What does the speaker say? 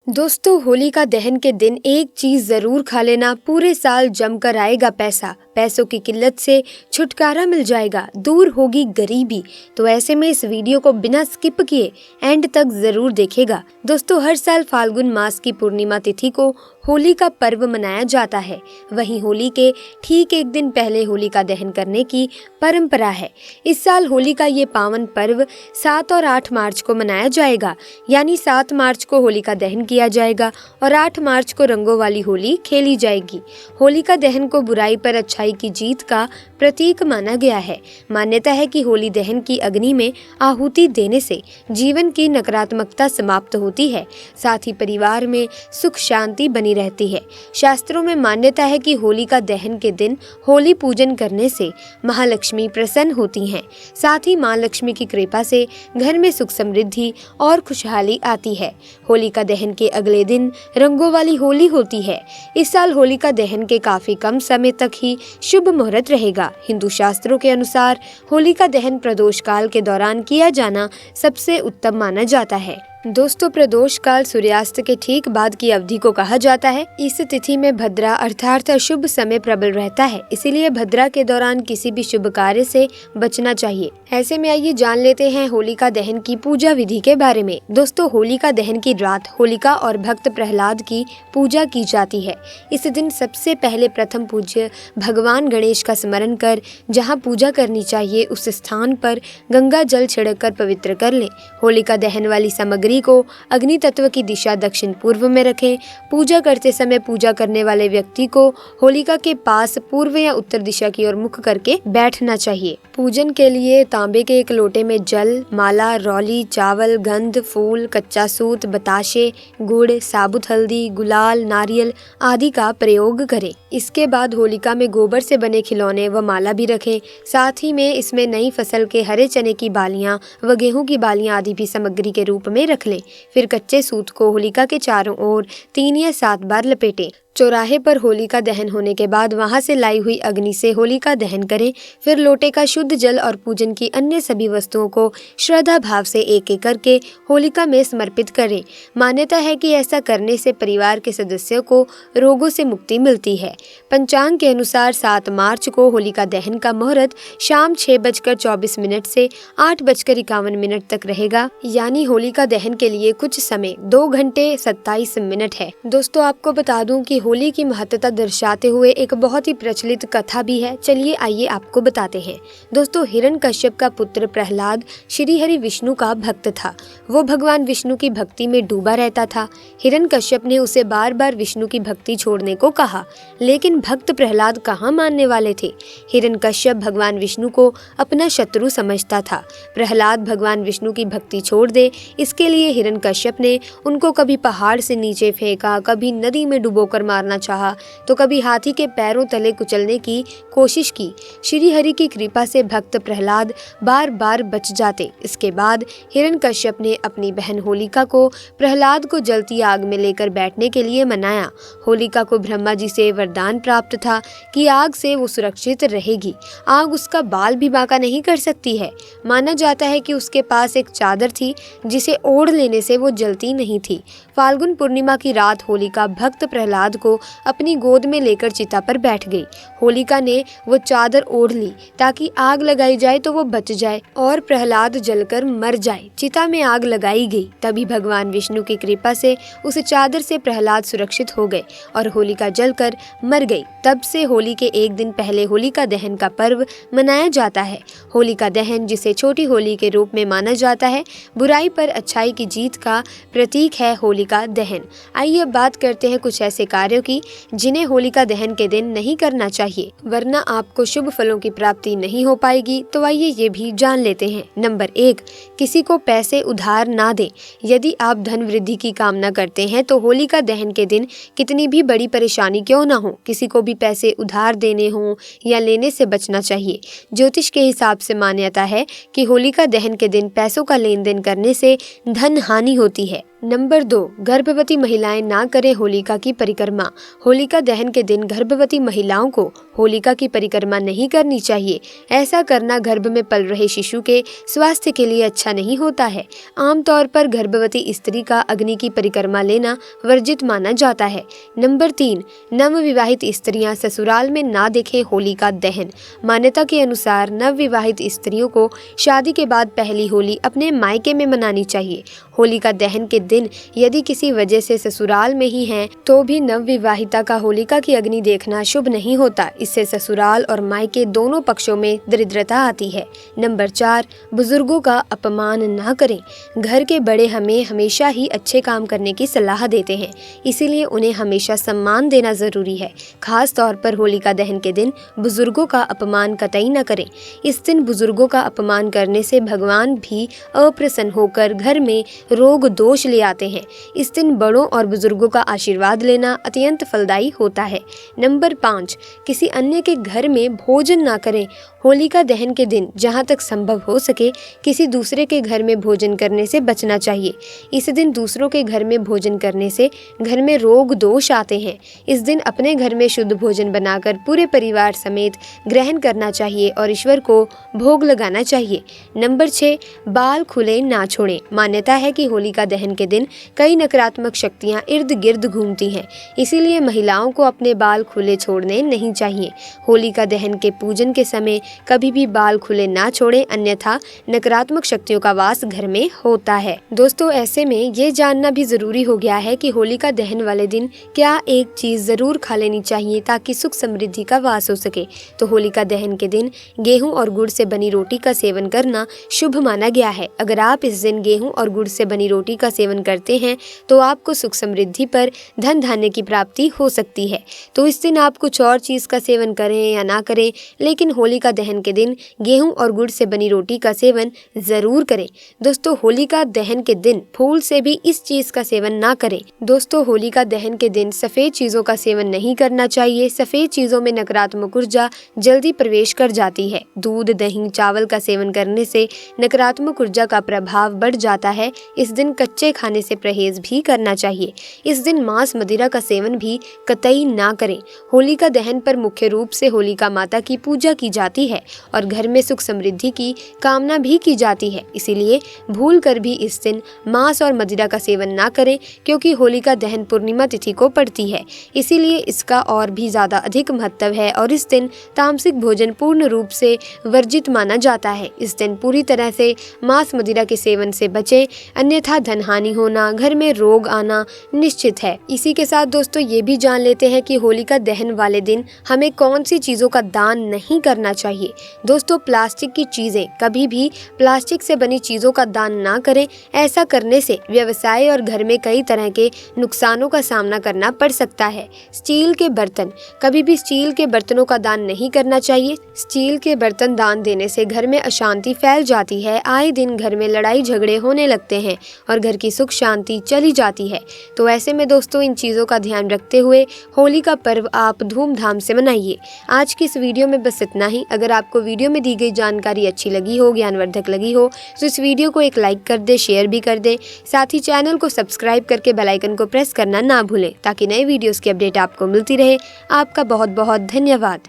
दोस्तों, होलिका दहन के दिन एक चीज जरूर खा लेना, पूरे साल जमकर आएगा पैसा। पैसों की किल्लत से छुटकारा मिल जाएगा, दूर होगी गरीबी। तो ऐसे में इस वीडियो को बिना स्किप किए एंड तक जरूर देखेगा। दोस्तों, हर साल फाल्गुन मास की पूर्णिमा तिथि को होली का पर्व मनाया जाता है। वहीं होली के ठीक एक दिन पहले होलिका दहन करने की परंपरा है। इस साल होली का ये पावन पर्व 7 और 8 मार्च को मनाया जाएगा। यानी 7 मार्च को होलिका दहन किया जाएगा और 8 मार्च को रंगों वाली होली खेली जाएगी। होलिका दहन को बुराई पर अच्छाई की जीत का प्रतीक माना गया है। मान्यता है कि होली दहन की अग्नि में आहुति देने से जीवन की नकारात्मकता समाप्त होती है, साथ ही परिवार में सुख शांति बनी रहती है। शास्त्रों में मान्यता है कि होलिका दहन के दिन होली पूजन करने से महालक्ष्मी प्रसन्न होती हैं। साथ ही मां लक्ष्मी की कृपा से घर में सुख समृद्धि और खुशहाली आती है। होलिका दहन के अगले दिन रंगों वाली होली होती है। इस साल होलिका दहन के काफी कम समय तक ही शुभ मुहूर्त रहेगा। हिंदू शास्त्रों के अनुसार होलिका दहन प्रदोष काल के दौरान किया जाना सबसे उत्तम माना जाता है। दोस्तों, प्रदोष काल सूर्यास्त के ठीक बाद की अवधि को कहा जाता है। इस तिथि में भद्रा अर्थात शुभ समय प्रबल रहता है, इसीलिए भद्रा के दौरान किसी भी शुभ कार्य से बचना चाहिए। ऐसे में आइए जान लेते हैं होलिका दहन की पूजा विधि के बारे में। दोस्तों, होलिका दहन की रात होलिका और भक्त प्रहलाद की पूजा की जाती है। इस दिन सबसे पहले प्रथम पूज्य भगवान गणेश का स्मरण कर जहाँ पूजा करनी चाहिए उस स्थान पर गंगा जल छिड़क कर पवित्र कर लें। होलिका दहन वाली सामग्री को अग्नि तत्व की दिशा दक्षिण पूर्व में रखें। पूजा करते समय पूजा करने वाले व्यक्ति को होलिका के पास पूर्व या उत्तर दिशा की ओर मुख करके बैठना चाहिए। पूजन के लिए तांबे के एक लोटे में जल, माला, रौली, चावल, गंध, फूल, कच्चा सूत, बताशे, गुड़, साबुत हल्दी, गुलाल, नारियल आदि का प्रयोग करें। इसके बाद होलिका में गोबर से बने खिलौने व माला भी रखें। साथ ही में इसमें नई फसल के हरे चने की बालियां व गेहूं की बालियां आदि भी सामग्री के रूप में रख लें। फिर कच्चे सूत को होलिका के चारों ओर 3 या 7 बार लपेटें। चौराहे पर होलिका दहन होने के बाद वहां से लाई हुई अग्नि से होलिका दहन करें। फिर लोटे का शुद्ध जल और पूजन की अन्य सभी वस्तुओं को श्रद्धा भाव से एक एक करके होलिका में समर्पित करें। मान्यता है कि ऐसा करने से परिवार के सदस्यों को रोगों से मुक्ति मिलती है। पंचांग के अनुसार 7 मार्च को होलिका दहन का मुहूर्त शाम 6:24 से 8:51 तक रहेगा। यानी होलिका दहन के लिए कुछ समय 2 घंटे 27 मिनट है। दोस्तों, आपको बता दूं कि होली की महत्ता दर्शाते हुए एक बहुत ही प्रचलित कथा भी है। चलिए आइए आपको बताते हैं। दोस्तों, हिरण्यकश्यप का पुत्र प्रहलाद श्री हरि विष्णु का भक्त था। वो भगवान विष्णु की भक्ति में डूबा रहता था। हिरण्यकश्यप ने उसे बार बार विष्णु की भक्ति छोड़ने को कहा, लेकिन भक्त प्रहलाद कहाँ मानने वाले थे। हिरण्यकश्यप भगवान विष्णु को अपना शत्रु समझता था। प्रहलाद भगवान विष्णु की भक्ति छोड़ दे, इसके लिए हिरण्यकश्यप ने उनको कभी पहाड़ से नीचे फेंका, कभी नदी में डुबोकर मारना चाहा, तो कभी हाथी के पैरों तले कुचलने की कोशिश की। श्री हरि की कृपा से भक्त प्रहलाद बार बार बच जाते। इसके बाद हिरण्यकश्यप ने अपनी बहन होलिका को प्रहलाद को जलती आग में लेकर बैठने के लिए मनाया। होलिका को ब्रह्मा जी से वरदान प्राप्त था कि आग से वो सुरक्षित रहेगी, आग उसका बाल भी बांका नहीं कर सकती है। माना जाता है कि उसके पास एक चादर थी जिसे ओढ़ लेने से वो जलती नहीं थी। फाल्गुन पूर्णिमा की रात होलिका भक्त प्रहलाद को अपनी गोद में लेकर चिता पर बैठ गई। होलिका ने वो चादर ओढ़ ली ताकि आग लगाई जाए तो वो बच जाए और प्रहलाद जलकर मर जाए। चिता में आग लगाई गई, तभी भगवान विष्णु की कृपा से उस चादर से प्रहलाद सुरक्षित हो गए और होलिका जलकर मर गई। तब से होली के एक दिन पहले होलिका दहन का पर्व मनाया जाता है। होलिका दहन, जिसे छोटी होली के रूप में माना जाता है, बुराई पर अच्छाई की जीत का प्रतीक है। होलिका दहन। आइए अब बात करते हैं कुछ ऐसे कार्यों की जिन्हें होलिका दहन के दिन नहीं करना चाहिए, वरना आपको शुभ फलों की प्राप्ति नहीं हो पाएगी। तो आइए ये भी जान लेते हैं। नंबर 1, किसी को पैसे उधार ना दें। यदि आप धन वृद्धि की कामना करते हैं तो होलिका दहन के दिन कितनी भी बड़ी परेशानी क्यों ना हो, किसी को भी पैसे उधार देने हो या लेने से बचना चाहिए। ज्योतिष के हिसाब से मान्यता है कि होलिका दहन के दिन पैसों का लेन देन करने से धन हानि होती है। नंबर 2, गर्भवती महिलाएं ना करें होलिका की परिक्रमा। होलिका दहन के दिन गर्भवती महिलाओं को होलिका की परिक्रमा नहीं करनी चाहिए। ऐसा करना गर्भ में पल रहे शिशु के स्वास्थ्य के लिए अच्छा नहीं होता है। आमतौर पर गर्भवती स्त्री का अग्नि की परिक्रमा लेना वर्जित माना जाता है। नंबर 3, नवविवाहित स्त्रियां ससुराल में ना देखें होलिका दहन। मान्यता के अनुसार नवविवाहित स्त्रियों को शादी के बाद पहली होली अपने मायके में मनानी चाहिए। होलिका दहन के दिन यदि किसी वजह से ससुराल में ही हैं, तो भी नवविवाहिता का होलिका की अग्नि देखना शुभ नहीं होता। इससे ससुराल और मायके दोनों पक्षों में दरिद्रता आती है। नंबर 4, बुजुर्गों का अपमान ना करें। घर के बड़े हमें हमेशा ही अच्छे काम करने की सलाह देते हैं, इसीलिए उन्हें हमेशा सम्मान देना जरूरी है। खास तौर पर होलिका दहन के दिन बुजुर्गों का अपमान कतई न करें। इस दिन बुजुर्गों का अपमान करने से भगवान भी अप्रसन्न होकर घर में रोग दोष ले आते हैं। इस दिन बड़ों और बुजुर्गों का आशीर्वाद लेना अत्यंत फलदायी होता है। नंबर 5, किसी अन्य के घर में भोजन ना करें। होलिका दहन के दिन जहां तक संभव हो सके किसी दूसरे के घर में भोजन करने से बचना चाहिए। इस दिन दूसरों के घर में भोजन करने से घर में रोग दोष आते हैं। इस दिन अपने घर में शुद्ध भोजन बनाकर पूरे परिवार समेत ग्रहण करना चाहिए और ईश्वर को भोग लगाना चाहिए। नंबर 6, बाल खुले ना छोड़ें। मान्यता है कि होलिका दहन के दिन कई नकारात्मक शक्तियां इर्द गिर्द घूमती हैं, इसीलिए महिलाओं को अपने बाल खुले छोड़ने नहीं चाहिए। होलिका दहन के पूजन के समय कभी भी बाल खुले ना छोड़ें, अन्यथा नकारात्मक शक्तियों का वास घर में होता है। दोस्तों, ऐसे में ये जानना भी जरूरी हो गया है कि होलिका दहन वाले दिन क्या एक चीज जरूर खा लेनी चाहिए ताकि सुख समृद्धि का वास हो सके। तो होलिका दहन के दिन गेहूं और गुड़ से बनी रोटी का सेवन करना शुभ माना गया है। अगर आप इस दिन गेहूं और गुड़ से बनी रोटी का सेवन करते हैं तो आपको सुख समृद्धि पर धन धान्य की प्राप्ति हो सकती है। तो इस दिन आप कुछ और चीज का सेवन करें या ना करें, लेकिन होलिका दहन के दिन गेहूं और गुड़ से बनी रोटी का सेवन जरूर करें। दोस्तों, होलिका दहन के दिन फूल से भी इस चीज का सेवन ना करें। दोस्तों, होलिका दहन के दिन सफेद चीजों का सेवन नहीं करना चाहिए। सफेद चीजों में नकारात्मक ऊर्जा जल्दी प्रवेश कर जाती है। दूध, दही, चावल का सेवन करने से नकारात्मक ऊर्जा का प्रभाव बढ़ जाता है। इस दिन कच्चे खाने से परहेज भी करना चाहिए। इस दिन मांस मदिरा का सेवन भी कतई ना करें। होलिका दहन पर मुख्य रूप से होलिका माता की पूजा की जाती है और घर में सुख समृद्धि की कामना भी की जाती है। इसीलिए भूल कर भी इस दिन मांस और मदिरा का सेवन ना करें, क्योंकि होलिका दहन पूर्णिमा तिथि को पड़ती है। इसीलिए इसका और भी ज्यादा अधिक महत्व है और इस दिन तामसिक भोजन पूर्ण रूप से वर्जित माना जाता है। इस दिन पूरी तरह से मांस मदिरा के सेवन से बचें, अन्यथा धन हानि होना, घर में रोग आना निश्चित है। इसी के साथ दोस्तों ये भी जान लेते हैं कि होलिका दहन वाले दिन हमें कौन सी चीजों का दान नहीं करना चाहिए। दोस्तों, प्लास्टिक की चीजें, कभी भी प्लास्टिक से बनी चीजों का दान ना करें। ऐसा करने से व्यवसाय और घर में कई तरह के नुकसानों का सामना करना पड़ सकता है। स्टील के बर्तन, कभी भी स्टील के बर्तनों का दान नहीं करना चाहिए। स्टील के बर्तन दान देने से घर में अशांति फैल जाती है। आए दिन घर में लड़ाई झगड़े होने लगते हैं और घर की सुख शांति चली जाती है। तो ऐसे में दोस्तों, इन चीजों का ध्यान रखते हुए होली का पर्व आप धूमधाम से मनाइए। आज की इस वीडियो में बस इतना ही। अगर आपको वीडियो में दी गई जानकारी अच्छी लगी हो, ज्ञानवर्धक लगी हो, तो इस वीडियो को एक लाइक कर दे, शेयर भी कर दे। साथ ही चैनल को सब्सक्राइब करके बेल आइकन को प्रेस करना ना भूलें, ताकि नए वीडियोस की अपडेट आपको मिलती रहे। आपका बहुत बहुत धन्यवाद।